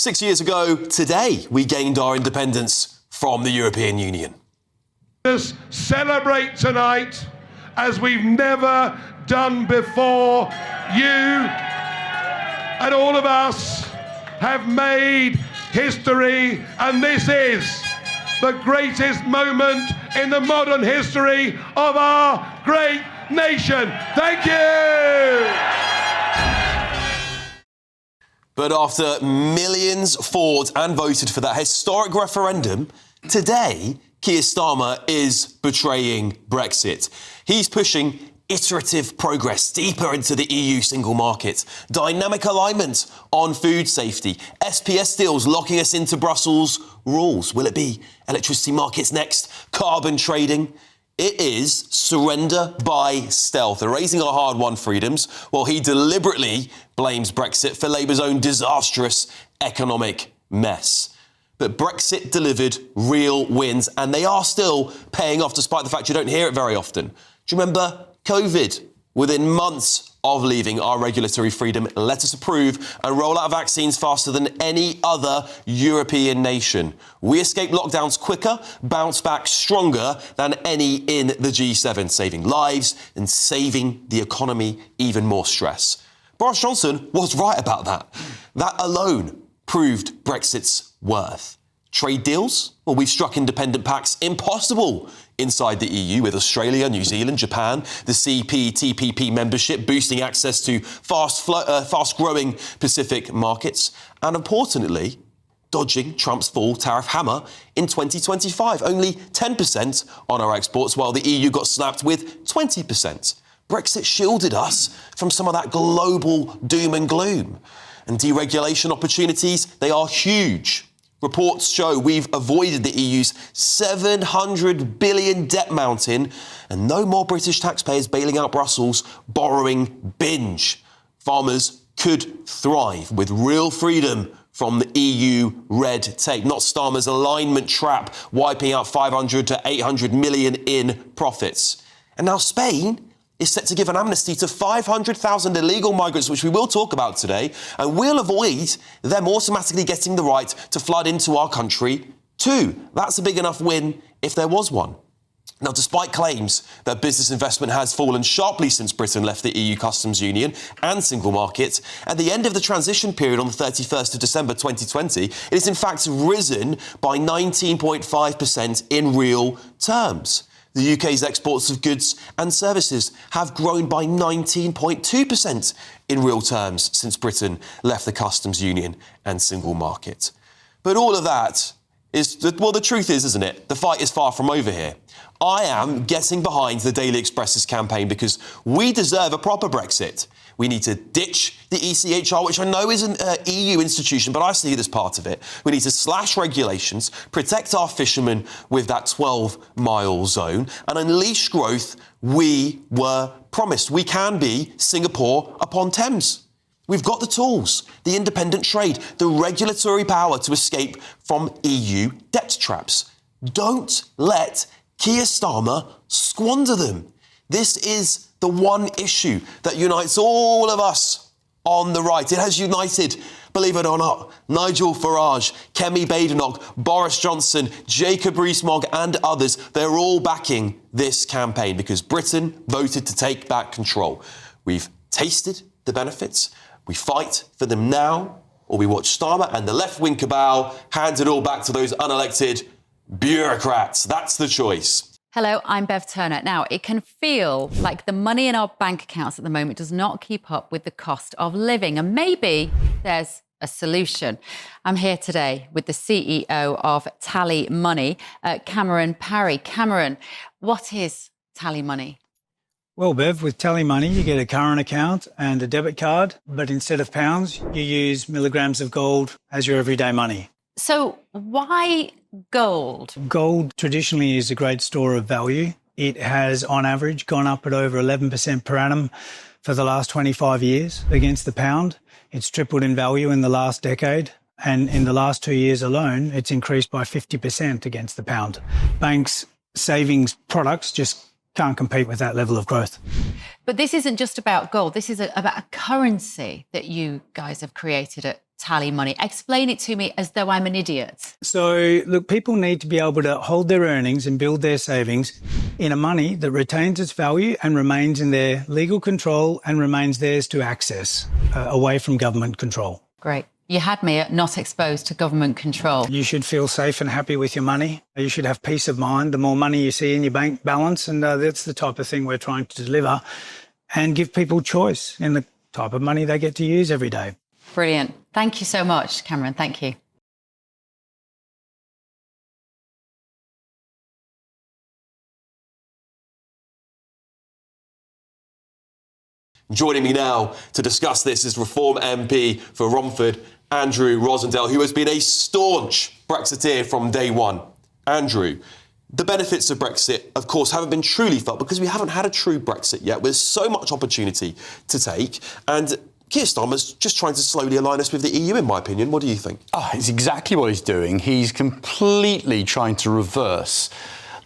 6 years ago today, we gained our independence from the European Union. Let's celebrate tonight as we've never done before. You and all of us have made history, and this is the greatest moment in the modern history of our great nation. Thank you! But after millions fought and voted for that historic referendum, today, Keir Starmer is betraying Brexit. He's pushing iterative progress deeper into the EU single market, dynamic alignment on food safety, SPS deals locking us into Brussels rules. Will it be electricity markets next? Carbon trading? It is surrender by stealth, erasing our hard-won freedoms, while he deliberately blames Brexit for Labour's own disastrous economic mess. But Brexit delivered real wins, and they are still paying off, despite the fact you don't hear it very often. Do you remember COVID? Within months of leaving, our regulatory freedom let us approve and roll out vaccines faster than any other European nation. We escaped lockdowns quicker, bounced back stronger than any in the G7, saving lives and saving the economy even more stress. Boris Johnson was right about that. That alone proved Brexit's worth. Trade deals? Well, we've struck independent pacts impossible inside the EU with Australia, New Zealand, Japan, the CPTPP membership boosting access to fast-growing Pacific markets, and importantly, dodging Trump's full tariff hammer in 2025. Only 10% on our exports, while the EU got slapped with 20%. Brexit shielded us from some of that global doom and gloom. And deregulation opportunities, they are huge. Reports show we've avoided the EU's $700 billion debt mountain and no more British taxpayers bailing out Brussels' borrowing binge. Farmers could thrive with real freedom from the EU red tape, not Starmer's alignment trap, wiping out 500 to 800 million in profits. And now Spain is set to give an amnesty to 500,000 illegal migrants, which we will talk about today, and we'll avoid them automatically getting the right to flood into our country too. That's a big enough win if there was one. Now, despite claims that business investment has fallen sharply since Britain left the EU customs union and single market, at the end of the transition period on the 31st of December 2020, it has in fact risen by 19.5% in real terms. The UK's exports of goods and services have grown by 19.2% in real terms since Britain left the customs union and single market. But all of that is, well, the truth is, isn't it? The fight is far from over here. I am getting behind the Daily Express's campaign because we deserve a proper Brexit. We need to ditch the ECHR, which I know is an EU institution, but I see it as part of it. We need to slash regulations, protect our fishermen with that 12-mile zone, and unleash growth we were promised. We can be Singapore upon Thames. We've got the tools, the independent trade, the regulatory power to escape from EU debt traps. Don't let Keir Starmer squander them. This is the one issue that unites all of us on the right. It has united, believe it or not, Nigel Farage, Kemi Badenoch, Boris Johnson, Jacob Rees-Mogg and others. They're all backing this campaign because Britain voted to take back control. We've tasted the benefits. We fight for them now, or we watch Starmer and the left-wing cabal hand it all back to those unelected bureaucrats. That's the choice. Hello, I'm Bev Turner. Now, it can feel like the money in our bank accounts at the moment does not keep up with the cost of living, and maybe there's a solution. I'm here today with the CEO of TallyMoney, Cameron Parry. Cameron, what is TallyMoney? Well, Bev, with TallyMoney, you get a current account and a debit card, but instead of pounds, you use milligrams of gold as your everyday money. So why gold? Gold traditionally is a great store of value. It has, on average, gone up at over 11% per annum for the last 25 years against the pound. It's tripled in value in the last decade. And in the last 2 years alone, it's increased by 50% against the pound. Banks' savings products just can't compete with that level of growth. But this isn't just about gold. This is about a currency that you guys have created at TallyMoney? Explain it to me as though I'm an idiot. So, look, people need to be able to hold their earnings and build their savings in a money that retains its value and remains in their legal control and remains theirs to access, away from government control. Great. You had me at not exposed to government control. You should feel safe and happy with your money. You should have peace of mind the more money you see in your bank balance, and that's the type of thing we're trying to deliver and give people choice in the type of money they get to use every day. Brilliant. Thank you so much, Cameron. Thank you. Joining me now to discuss this is Reform MP for Romford, Andrew Rosindell, who has been a staunch Brexiteer from day one. Andrew, the benefits of Brexit, of course, haven't been truly felt because we haven't had a true Brexit yet. There's so much opportunity to take, and Keir Starmer's just trying to slowly align us with the EU, in my opinion. What do you think? It's exactly what he's doing. He's completely trying to reverse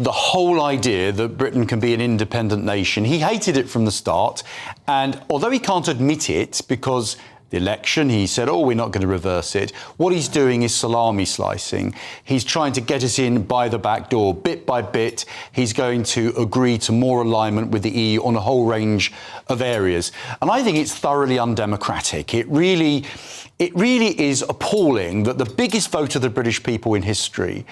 the whole idea that Britain can be an independent nation. He hated it from the start, and although he can't admit it because the election, he said, we're not going to reverse it. What he's doing is salami slicing. He's trying to get us in by the back door, bit by bit. He's going to agree to more alignment with the EU on a whole range of areas. And I think it's thoroughly undemocratic. It really is appalling that the biggest vote of the British people in history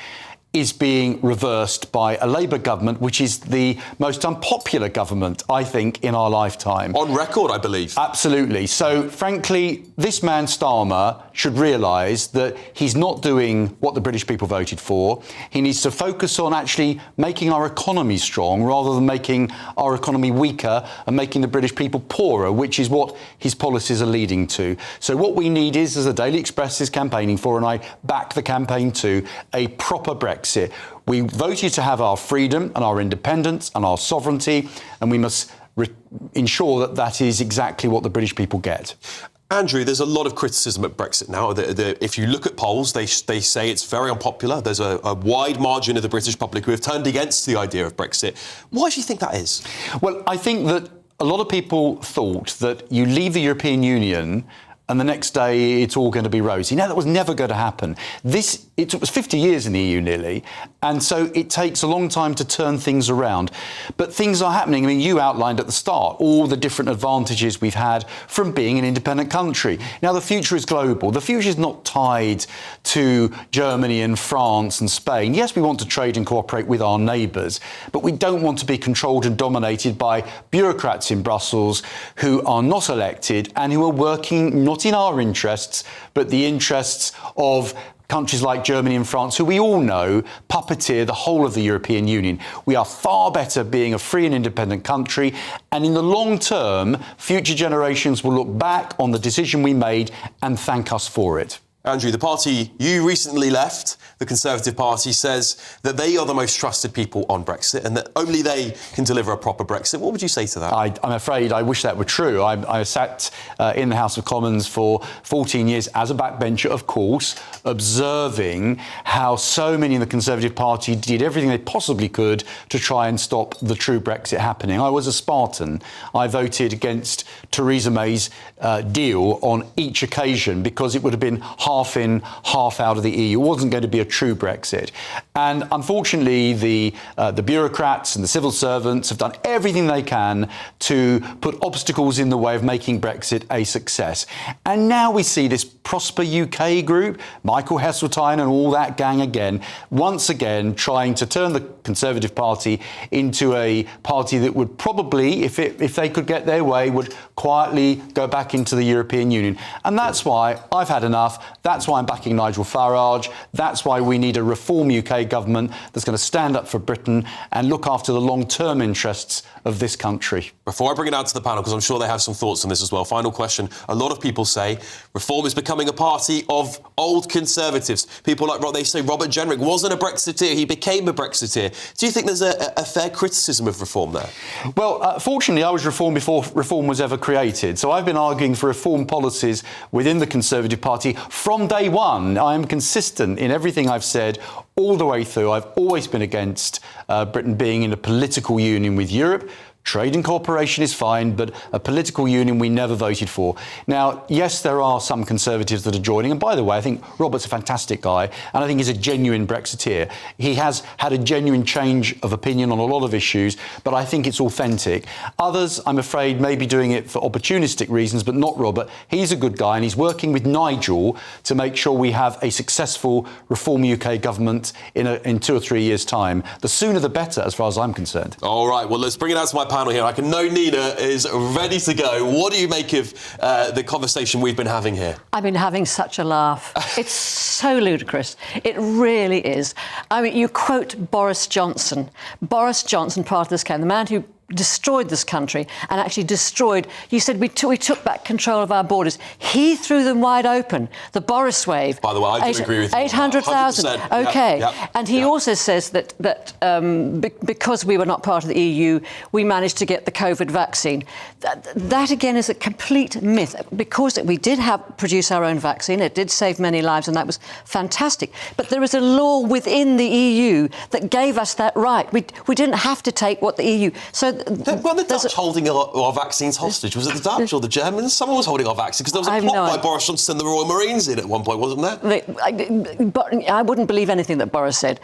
is being reversed by a Labour government, which is the most unpopular government, I think, in our lifetime. On record, I believe. Absolutely. So, frankly, this man, Starmer, should realise that he's not doing what the British people voted for. He needs to focus on actually making our economy strong rather than making our economy weaker and making the British people poorer, which is what his policies are leading to. So what we need is, as the Daily Express is campaigning for, and I back the campaign to, a proper Brexit. We voted to have our freedom and our independence and our sovereignty, and we must ensure that that is exactly what the British people get. Andrew, there's a lot of criticism at Brexit now. If you look at polls, they say it's very unpopular. There's a wide margin of the British public who have turned against the idea of Brexit. Why do you think that is? Well, I think that a lot of people thought that you leave the European Union and the next day it's all going to be rosy. Now, that was never going to happen. It took us 50 years in the EU nearly, and so it takes a long time to turn things around. But things are happening. I mean, you outlined at the start all the different advantages we've had from being an independent country. Now, the future is global. The future is not tied to Germany and France and Spain. Yes, we want to trade and cooperate with our neighbours, but we don't want to be controlled and dominated by bureaucrats in Brussels who are not elected and who are working not in our interests, but the interests of countries like Germany and France, who we all know puppeteer the whole of the European Union. We are far better being a free and independent country, and in the long term, future generations will look back on the decision we made and thank us for it. Andrew, the party you recently left, the Conservative Party, says that they are the most trusted people on Brexit and that only they can deliver a proper Brexit. What would you say to that? I'm afraid I wish that were true. I sat in the House of Commons for 14 years as a backbencher, of course, observing how so many in the Conservative Party did everything they possibly could to try and stop the true Brexit happening. I was a Spartan. I voted against Theresa May's deal on each occasion because it would have been half in, half out of the EU. It wasn't going to be a true Brexit. And unfortunately, the bureaucrats and the civil servants have done everything they can to put obstacles in the way of making Brexit a success. And now we see this Prosper UK group, Michael Heseltine and all that gang again, once again trying to turn the Conservative Party into a party that would probably, if they could get their way, would quietly go back into the European Union. And that's why I've had enough. That's why I'm backing Nigel Farage. That's why we need a Reform UK government that's going to stand up for Britain and look after the long-term interests of this country. Before I bring it out to the panel, because I'm sure they have some thoughts on this as well, final question. A lot of people say Reform is becoming a party of old Conservatives. People like, they say Robert Jenrick wasn't a Brexiteer, he became a Brexiteer. Do you think there's a fair criticism of Reform there? Well, fortunately, I was Reform before Reform was ever created. So I've been arguing for Reform policies within the Conservative Party from day one. I am consistent in everything I've said all the way through. I've always been against Britain being in a political union with Europe. Trade and cooperation is fine, but a political union we never voted for. Now, yes, there are some Conservatives that are joining. And by the way, I think Robert's a fantastic guy, and I think he's a genuine Brexiteer. He has had a genuine change of opinion on a lot of issues, but I think it's authentic. Others, I'm afraid, may be doing it for opportunistic reasons, but not Robert. He's a good guy, and he's working with Nigel to make sure we have a successful Reform UK government in 2 or 3 years' time. The sooner the better, as far as I'm concerned. All right, well, let's bring it out to my panel here. I can know Nina is ready to go. What do you make of the conversation we've been having here? I've been having such a laugh. It's so ludicrous. It really is. I mean, you quote Boris Johnson. Boris Johnson, part of this camp, the man who destroyed this country and actually destroyed. You said we took back control of our borders. He threw them wide open. The Boris wave. By the way, I do agree with you. 800,000. Okay. Yep. And he also says that because we were not part of the EU, we managed to get the COVID vaccine. That again is a complete myth. Because we did produce our own vaccine, it did save many lives, and that was fantastic. But there is a law within the EU that gave us that right. We didn't have to take what the EU. So. Well, the Dutch holding our vaccines hostage. Was it the Dutch or the Germans? Someone was holding our vaccines, because there was a plot by Boris Johnson to send the Royal Marines in at one point, wasn't there? But I wouldn't believe anything that Boris said.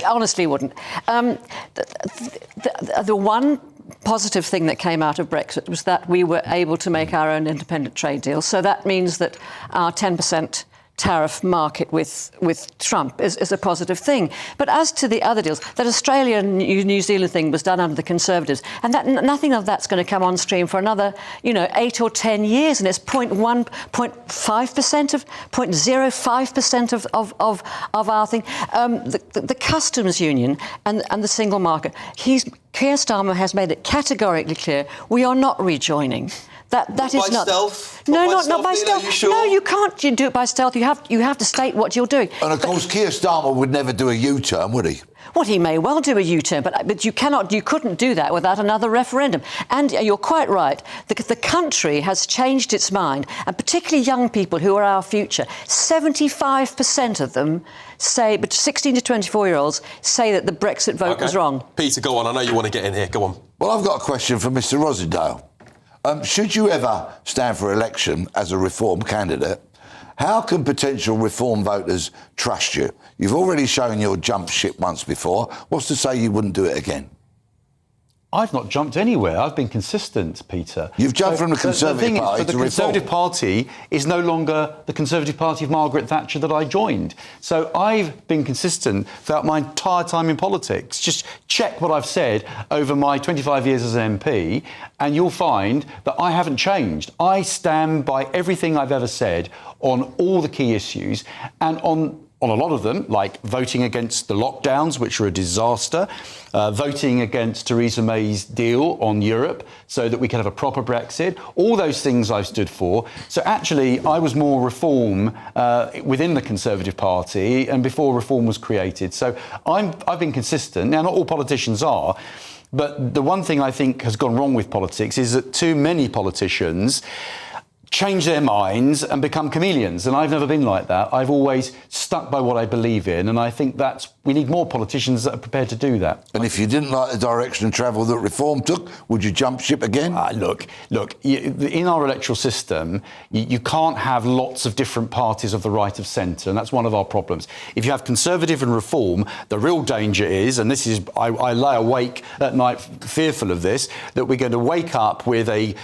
Honestly, wouldn't. The one positive thing that came out of Brexit was that we were able to make our own independent trade deal. So that means that our 10% tariff market with Trump is a positive thing. But as to the other deals, that Australia and New Zealand thing was done under the Conservatives, and that nothing of that's going to come on stream for another, 8 or 10 years, and it's 0.05% of our thing. The customs union and the single market. Keir Starmer has made it categorically clear we are not rejoining. That is not stealth. No, not by stealth. Are you sure? No, you can't do it by stealth. You have to state what you're doing. And of course, Keir Starmer would never do a U-turn, would he? Well, he may well do a U-turn, but you couldn't do that without another referendum. And you're quite right. The country has changed its mind, and particularly young people who are our future. 75% of them say, but 16 to 24-year-olds say that the Brexit vote was wrong. Peter, go on. I know you want to get in here. Go on. Well, I've got a question for Mr. Rosindell. Should you ever stand for election as a Reform candidate, how can potential Reform voters trust you? You've already shown your jump ship once before. What's to say you wouldn't do it again? I've not jumped anywhere. I've been consistent, Peter. You've jumped from the Conservative Party to the Conservative Party is no longer the Conservative Party of Margaret Thatcher that I joined. So I've been consistent throughout my entire time in politics. Just check what I've said over my 25 years as an MP, and you'll find that I haven't changed. I stand by everything I've ever said on all the key issues, and on a lot of them, like voting against the lockdowns, which are a disaster, voting against Theresa May's deal on Europe so that we can have a proper Brexit. All those things I've stood for. So actually, I was more Reform within the Conservative Party and before Reform was created. So I've been consistent. Now, not all politicians are, but the one thing I think has gone wrong with politics is that too many politicians change their minds and become chameleons, and I've never been like that. I've always stuck by what I believe in, and I think we need more politicians that are prepared to do that. And if you didn't like the direction of travel that Reform took, would you jump ship again? Look, in our electoral system, you can't have lots of different parties of the right of centre, and that's one of our problems. If you have Conservative and Reform, the real danger is, and this is, I lie awake at night fearful of this, that we're going to wake up with a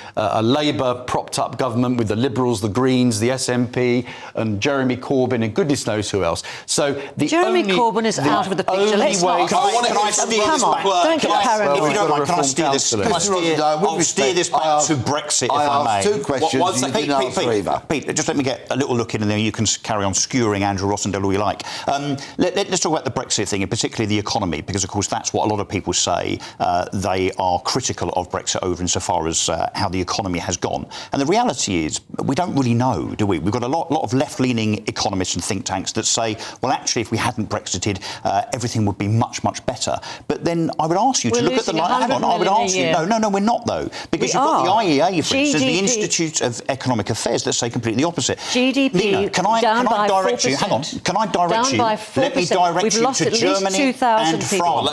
Labour propped-up government with the Liberals, the Greens, the SNP, and Jeremy Corbyn, and goodness knows who else. So Jeremy Corbyn is out of the picture. Let's not. Can I steer this back? Don't get paranoid. If you don't mind, can I steer this? I'll steer this back to Brexit, if I may. I asked two questions. You didn't answer either. Pete, just let me get a little look in, and then you can carry on skewering Andrew Rosindell all you like. Let's talk about the Brexit thing, and particularly the economy, because of course that's what a lot of people say they are critical of Brexit over insofar as how the economy has gone. And the reality is, we don't really know, do we? We've got a lot of left-leaning economists and think tanks that say, well, actually, if we hadn't Brexited, everything would be much, much better. But then I would ask you to look at the line. Hang on, I would ask you. No, we're not, though. Because you've got the IEA, for instance, the Institute of Economic Affairs, that say completely the opposite. GDP Nina, can I direct 4%. you? Hang on. Can I direct you? Down by 4%. Let me direct We've you lost to at least Germany 2,000 and people. France. Let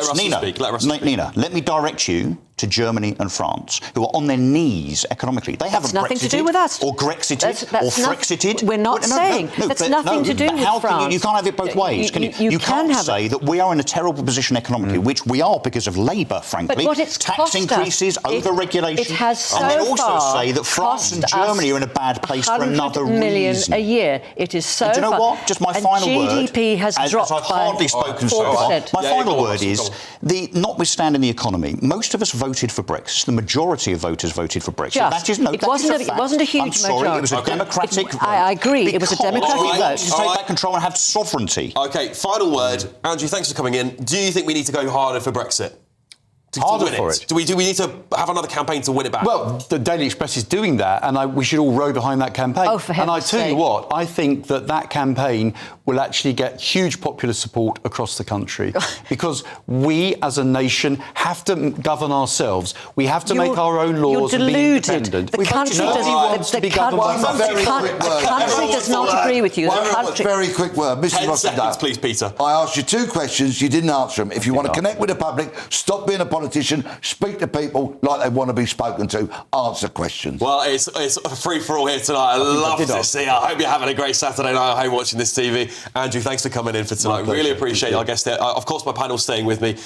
Russell speak. Nina, let me direct you to Germany and France, who are on their knees economically. They haven't nothing to do with us. Or Grexited That's or Frexited. We're not saying. That's nothing to do with how France. Can you can't have it both ways. You can't say that we are in a terrible position economically, which we are because of Labour, frankly. But what it's tax increases, over-regulation. It has so and then also far say that France and Germany are in a bad place for another million reason. a year. It is so. And do you know what? Just my final word. GDP has dropped I've hardly spoken so far. My final word is, notwithstanding the economy, most of us voted for Brexit. The majority of voters voted for Brexit. That is it wasn't a huge majority. majority. It was a democratic vote. I agree. It was a democratic vote. To take back control and have sovereignty. OK, final word. Andrew, thanks for coming in. Do you think we need to go harder for Brexit? To Harder win for it? it. Do we need to have another campaign to win it back? Well, the Daily Express is doing that, and we should all row behind that campaign. Oh, for heaven's And I tell sake. you what, I think that campaign will actually get huge popular support across the country because we, as a nation, have to govern ourselves. We have to make our own laws You're and be deluded. independent. The country does not agree with you. Very quick word. Mr. 10 seconds, Rosindell. please, Peter. I asked you 2 questions. You didn't answer them. If you want to connect with the public, stop being a politician, speak to people like they want to be spoken to, answer questions. Well, it's a free-for-all here tonight. I love to see. I hope you're having a great Saturday night at home watching this TV. Andrew, thanks for coming in for tonight. Really appreciate our guest there. Of course, my panel's staying with me.